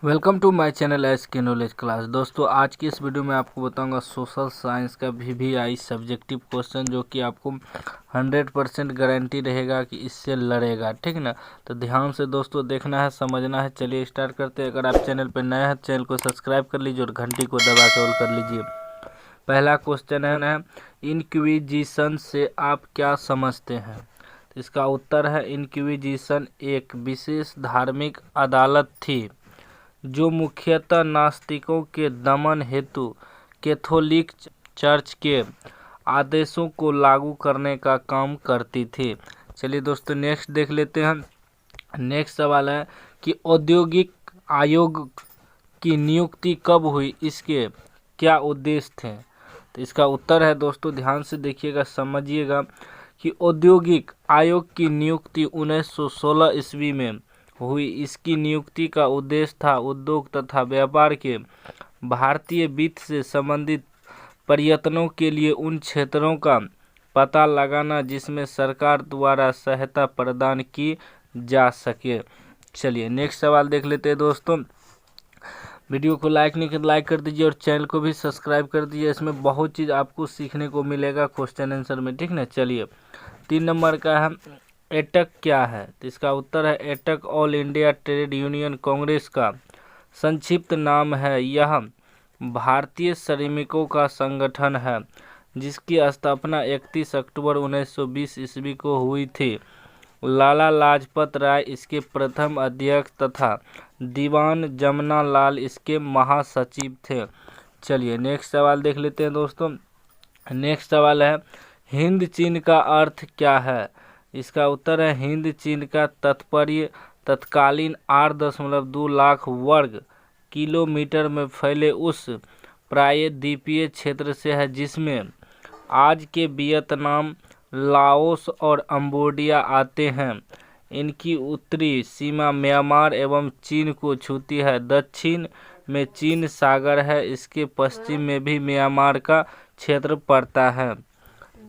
Welcome to my channel S K knowledge class. दोस्तों आज की इस वीडियो में आपको बताऊंगा सोशल साइंस का VVI सब्जेक्टिव क्वेश्चन, जो कि आपको 100% गारंटी रहेगा कि इससे लड़ेगा। ठीक ना, तो ध्यान से दोस्तों देखना है, समझना है। चलिए स्टार्ट करते हैं। अगर आप चैनल पर नए हैं चैनल को सब्सक्राइब कर लीजिए और घंटी को दबा के ऑल कर लीजिए। पहला क्वेश्चन है इंक्विजिशन से आप क्या समझते हैं? तो इसका उत्तर है इंक्विजिशन एक विशेष धार्मिक अदालत थी जो मुख्यतः नास्तिकों के दमन हेतु कैथोलिक चर्च के आदेशों को लागू करने का काम करती थी। चलिए दोस्तों नेक्स्ट देख लेते हैं। नेक्स्ट सवाल है कि औद्योगिक आयोग की नियुक्ति कब हुई, इसके क्या उद्देश्य थे? तो इसका उत्तर है दोस्तों, ध्यान से देखिएगा, समझिएगा कि औद्योगिक आयोग की नियुक्ति 1916 ईस्वी में हुई। इसकी नियुक्ति का उद्देश्य था उद्योग तथा व्यापार के भारतीय वित्त से संबंधित प्रयत्नों के लिए उन क्षेत्रों का पता लगाना जिसमें सरकार द्वारा सहायता प्रदान की जा सके। चलिए नेक्स्ट सवाल देख लेते हैं दोस्तों। वीडियो को लाइक नहीं कर लाइक कर दीजिए और चैनल को भी सब्सक्राइब कर दीजिए। इसमें बहुत चीज़ आपको सीखने को मिलेगा क्वेश्चन आंसर में। ठीक ना, चलिए 3 नंबर का है एटक क्या है? तो इसका उत्तर है AITUC all India trade union Congress का संक्षिप्त नाम है। यह भारतीय श्रमिकों का संगठन है जिसकी स्थापना 31 अक्टूबर 1920 ईस्वी को हुई थी। लाला लाजपत राय इसके प्रथम अध्यक्ष तथा दीवान जमना लाल इसके महासचिव थे। चलिए नेक्स्ट सवाल देख लेते हैं दोस्तों। नेक्स्ट सवाल है हिंद चीन का अर्थ क्या है? इसका उत्तर है हिंद चीन का तात्पर्य तत्कालीन 8.2 लाख वर्ग किलोमीटर में फैले उस प्रायद्वीपीय क्षेत्र से है जिसमें आज के वियतनाम, लाओस और कंबोडिया आते हैं। इनकी उत्तरी सीमा म्यांमार एवं चीन को छूती है। दक्षिण में चीन सागर है। इसके पश्चिम में भी म्यांमार का क्षेत्र पड़ता है।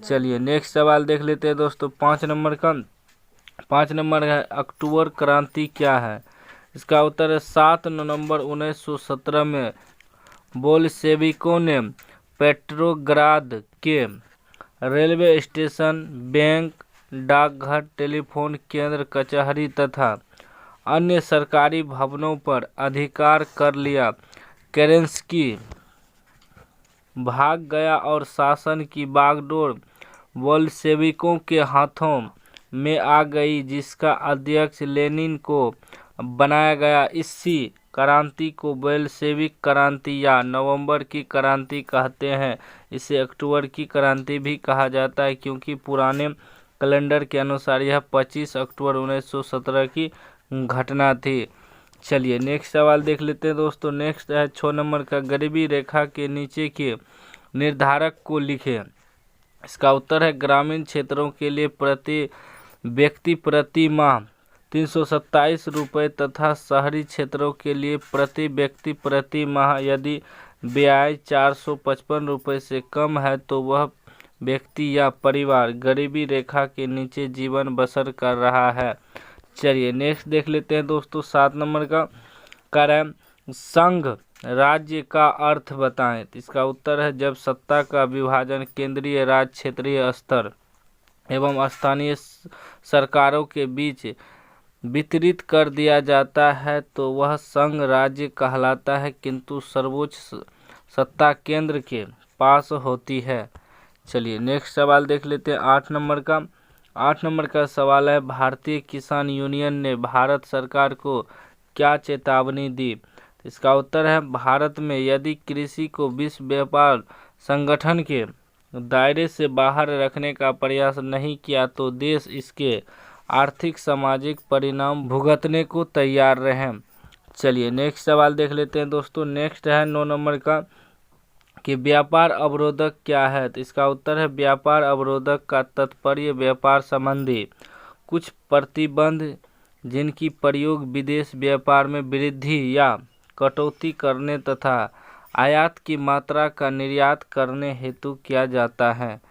चलिए नेक्स्ट सवाल देख लेते हैं दोस्तों। 5 नंबर है अक्टूबर क्रांति क्या है? इसका उत्तर है 7 नवंबर 1917 में बोल्शेविकों ने पेट्रोग्राद के रेलवे स्टेशन, बैंक, डाकघर, टेलीफोन केंद्र, कचहरी तथा अन्य सरकारी भवनों पर अधिकार कर लिया। केरेंस्की भाग गया और शासन की बागडोर बोल्शेविकों के हाथों में आ गई, जिसका अध्यक्ष लेनिन को बनाया गया। इसी क्रांति को बोल्शेविक क्रांति या नवंबर की क्रांति कहते हैं। इसे अक्टूबर की क्रांति भी कहा जाता है क्योंकि पुराने कैलेंडर के अनुसार यह 25 अक्टूबर 1917 की घटना थी। चलिए नेक्स्ट सवाल देख लेते हैं दोस्तों। नेक्स्ट है 6 नंबर का गरीबी रेखा के नीचे के निर्धारक को लिखें। इसका उत्तर है ग्रामीण क्षेत्रों के लिए प्रति व्यक्ति प्रति माह 327 रुपये तथा शहरी क्षेत्रों के लिए प्रति व्यक्ति प्रति माह यदि ब्याज 455 रुपये से कम है तो वह व्यक्ति या परिवार गरीबी रेखा के नीचे जीवन बसर कर रहा है। चलिए नेक्स्ट देख लेते हैं दोस्तों। 7 नंबर का कार्य संघ राज्य का अर्थ बताएं। तो इसका उत्तर है जब सत्ता का विभाजन केंद्रीय, राज्य, क्षेत्रीय स्तर एवं स्थानीय सरकारों के बीच वितरित कर दिया जाता है तो वह संघ राज्य कहलाता है, किंतु सर्वोच्च सत्ता केंद्र के पास होती है। चलिए नेक्स्ट सवाल देख लेते हैं। 8 नंबर का सवाल है भारतीय किसान यूनियन ने भारत सरकार को क्या चेतावनी दी? तो इसका उत्तर है भारत में यदि कृषि को विश्व व्यापार संगठन के दायरे से बाहर रखने का प्रयास नहीं किया तो देश इसके आर्थिक सामाजिक परिणाम भुगतने को तैयार रहें। चलिए नेक्स्ट सवाल देख लेते हैं दोस्तों। नेक्स्ट है 9 नंबर का कि व्यापार अवरोधक क्या है? तो इसका उत्तर है व्यापार अवरोधक का तात्पर्य व्यापार संबंधी कुछ प्रतिबंध जिनकी प्रयोग विदेश व्यापार में वृद्धि या कटौती करने तथा आयात की मात्रा का निर्यात करने हेतु किया जाता है।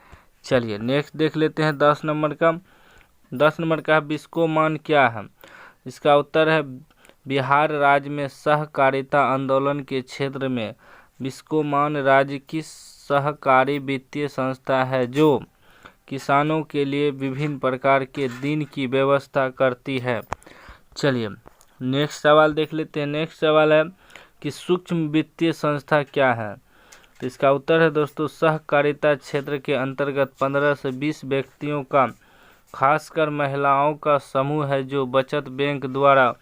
चलिए नेक्स्ट देख लेते हैं। 10 नंबर का विस्कोमान क्या है? इसका उत्तर है बिहार राज्य में सहकारिता आंदोलन के क्षेत्र में बिस्कोमान राज्य की सहकारी वित्तीय संस्था है जो किसानों के लिए विभिन्न प्रकार के ऋण की व्यवस्था करती है। चलिए नेक्स्ट सवाल देख लेते हैं। नेक्स्ट सवाल है कि सूक्ष्म वित्तीय संस्था क्या है। तो इसका उत्तर है दोस्तों, सहकारिता क्षेत्र के अंतर्गत 15 से 20 व्यक्तियों का, खासकर महिलाओं का समूह है जो बचत बैंक द्वारा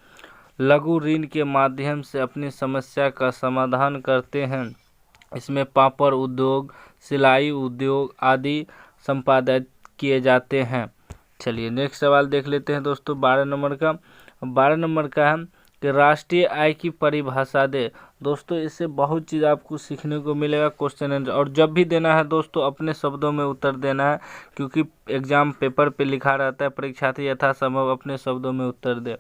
लघु ऋण के माध्यम से अपनी समस्या का समाधान करते हैं। इसमें पापड़ उद्योग, सिलाई उद्योग आदि संपादित किए जाते हैं। चलिए नेक्स्ट सवाल देख लेते हैं दोस्तों 12 नंबर का। 12 नंबर का है कि राष्ट्रीय आय की परिभाषा दे। दोस्तों इससे बहुत चीज़ आपको सीखने को मिलेगा क्वेश्चन आंसर, और जब भी देना है दोस्तों अपने शब्दों में उत्तर देना है, क्योंकि एग्जाम पेपर पे लिखा रहता है, परीक्षार्थी यथासंभव अपने शब्दों में उत्तर दे।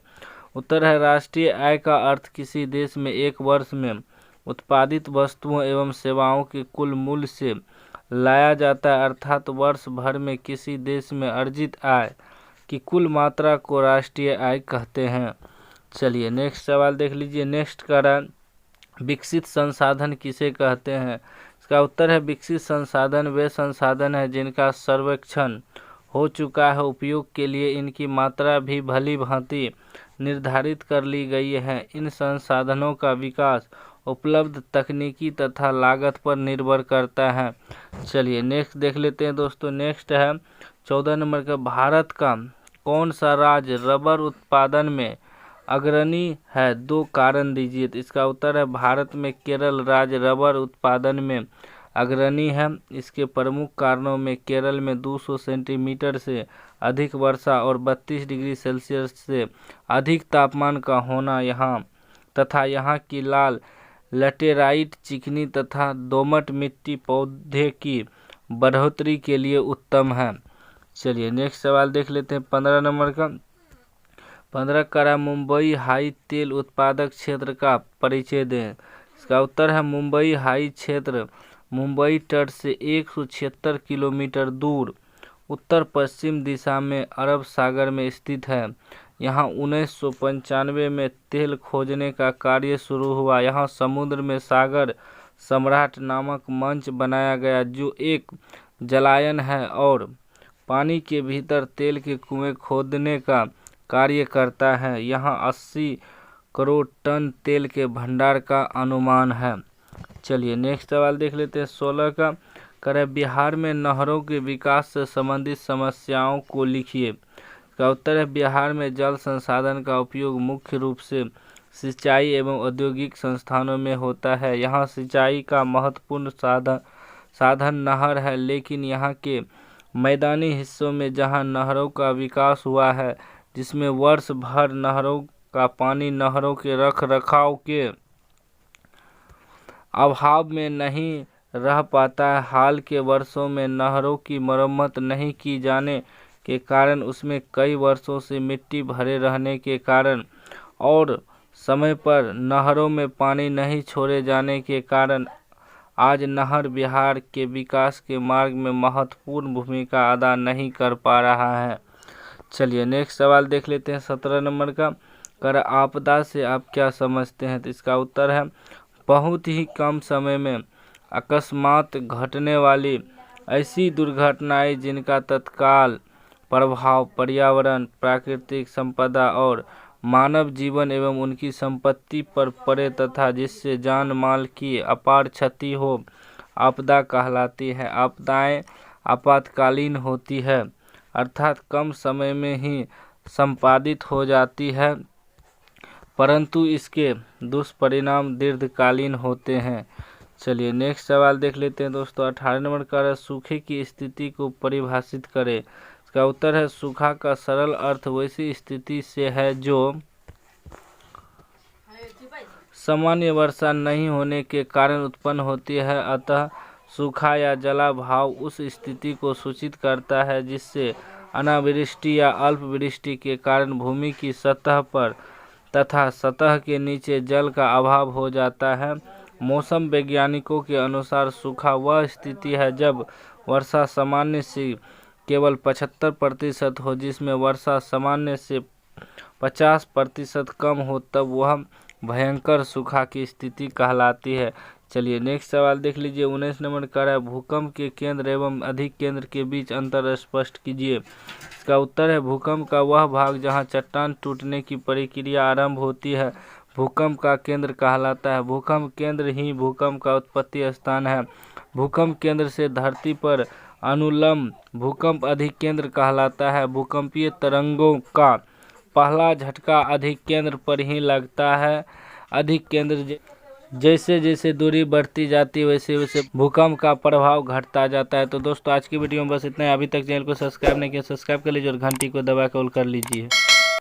उत्तर है राष्ट्रीय आय का अर्थ किसी देश में एक वर्ष में उत्पादित वस्तुओं एवं सेवाओं के कुल मूल्य से लाया जाता है, अर्थात वर्ष भर में किसी देश में अर्जित आय की कुल मात्रा को राष्ट्रीय आय कहते हैं। चलिए नेक्स्ट सवाल देख लीजिए। नेक्स्ट का रहा विकसित संसाधन किसे कहते हैं। इसका उत्तर है विकसित संसाधन वे संसाधन है जिनका सर्वेक्षण हो चुका है, उपयोग के लिए इनकी मात्रा भी भली भांति निर्धारित कर ली गई है। इन संसाधनों का विकास उपलब्ध तकनीकी तथा लागत पर निर्भर करता है। चलिए नेक्स्ट देख लेते हैं दोस्तों। नेक्स्ट है 14 नंबर का, भारत का कौन सा राज्य रबर उत्पादन में अग्रणी है, 2 कारण दीजिए। तो इसका उत्तर है भारत में केरल राज्य रबर उत्पादन में अग्रणी है। इसके प्रमुख कारणों में केरल में 200 सेंटीमीटर से अधिक वर्षा और 32 डिग्री सेल्सियस से अधिक तापमान का होना तथा यहाँ की लाल लैटेराइट चिकनी तथा दोमट मिट्टी पौधे की बढ़ोतरी के लिए उत्तम है। चलिए नेक्स्ट सवाल देख लेते हैं 15 नंबर का। 15 का मुंबई हाई तेल उत्पादक क्षेत्र का परिचय दें। इसका उत्तर है मुंबई हाई क्षेत्र मुंबई तट से 176 किलोमीटर दूर उत्तर पश्चिम दिशा में अरब सागर में स्थित है। यहाँ 1995 में तेल खोजने का कार्य शुरू हुआ। यहाँ समुद्र में सागर सम्राट नामक मंच बनाया गया जो एक जलायन है और पानी के भीतर तेल के कुएं खोदने का कार्य करता है। यहाँ 80 करोड़ टन तेल के भंडार का अनुमान है। चलिए नेक्स्ट सवाल देख लेते हैं 16 का। करे बिहार में नहरों के विकास से संबंधित समस्याओं को लिखिए। इसका उत्तर है बिहार में जल संसाधन का उपयोग मुख्य रूप से सिंचाई एवं औद्योगिक संस्थानों में होता है। यहाँ सिंचाई का महत्वपूर्ण साधन नहर है, लेकिन यहाँ के मैदानी हिस्सों में जहाँ नहरों का विकास हुआ है, जिसमें वर्ष भर नहरों का पानी नहरों के रख रखाव के अभाव में नहीं रह पाता है। हाल के वर्षों में नहरों की मरम्मत नहीं की जाने के कारण उसमें कई वर्षों से मिट्टी भरे रहने के कारण और समय पर नहरों में पानी नहीं छोड़े जाने के कारण आज नहर बिहार के विकास के मार्ग में महत्वपूर्ण भूमिका अदा नहीं कर पा रहा है। चलिए नेक्स्ट सवाल देख लेते हैं 17 नंबर का। कर आपदा से आप क्या समझते हैं। तो इसका उत्तर है बहुत ही कम समय में अकस्मात घटने वाली ऐसी दुर्घटनाएं जिनका तत्काल प्रभाव पर्यावरण, प्राकृतिक संपदा और मानव जीवन एवं उनकी संपत्ति पर पड़े तथा जिससे जान माल की अपार क्षति हो, आपदा कहलाती है। आपदाएं आपातकालीन होती है, अर्थात कम समय में ही संपादित हो जाती है, परंतु इसके दुष्परिणाम दीर्घकालीन होते हैं। चलिए नेक्स्ट सवाल देख लेते हैं दोस्तों 18 नंबर का। सूखे की स्थिति को परिभाषित करें। इसका उत्तर है सूखा का सरल अर्थ वैसी स्थिति से है जो सामान्य वर्षा नहीं होने के कारण उत्पन्न होती है। अतः सूखा या जलाभाव उस स्थिति को सूचित करता है जिससे अनावृष्टि या अल्पवृष्टि के कारण भूमि की सतह पर तथा सतह के नीचे जल का अभाव हो जाता है। मौसम वैज्ञानिकों के अनुसार सूखा वह स्थिति है जब वर्षा सामान्य से केवल 75% हो, जिसमें वर्षा सामान्य से 50% कम हो तब वह भयंकर सूखा की स्थिति कहलाती है। चलिए नेक्स्ट सवाल देख लीजिए। 19 नंबर का है भूकंप के केंद्र एवं अधिक केंद्र के बीच अंतर स्पष्ट कीजिए। इसका उत्तर है भूकंप का वह भाग जहां चट्टान टूटने की प्रक्रिया आरंभ होती है भूकंप का केंद्र कहलाता है। भूकंप केंद्र ही भूकंप का उत्पत्ति स्थान है। भूकंप केंद्र से धरती पर अनुलंब भूकंप अधिक केंद्र कहलाता है। भूकंपीय तरंगों का पहला झटका अधिक केंद्र पर ही लगता है। अधिक केंद्र जैसे जैसे दूरी बढ़ती जाती है वैसे वैसे भूकंप का प्रभाव घटता जाता है। तो दोस्तों आज की वीडियो में बस इतना ही। अभी तक चैनल को सब्सक्राइब नहीं किया सब्सक्राइब कर लीजिए और घंटी को दबा कर ऑल कर लीजिए।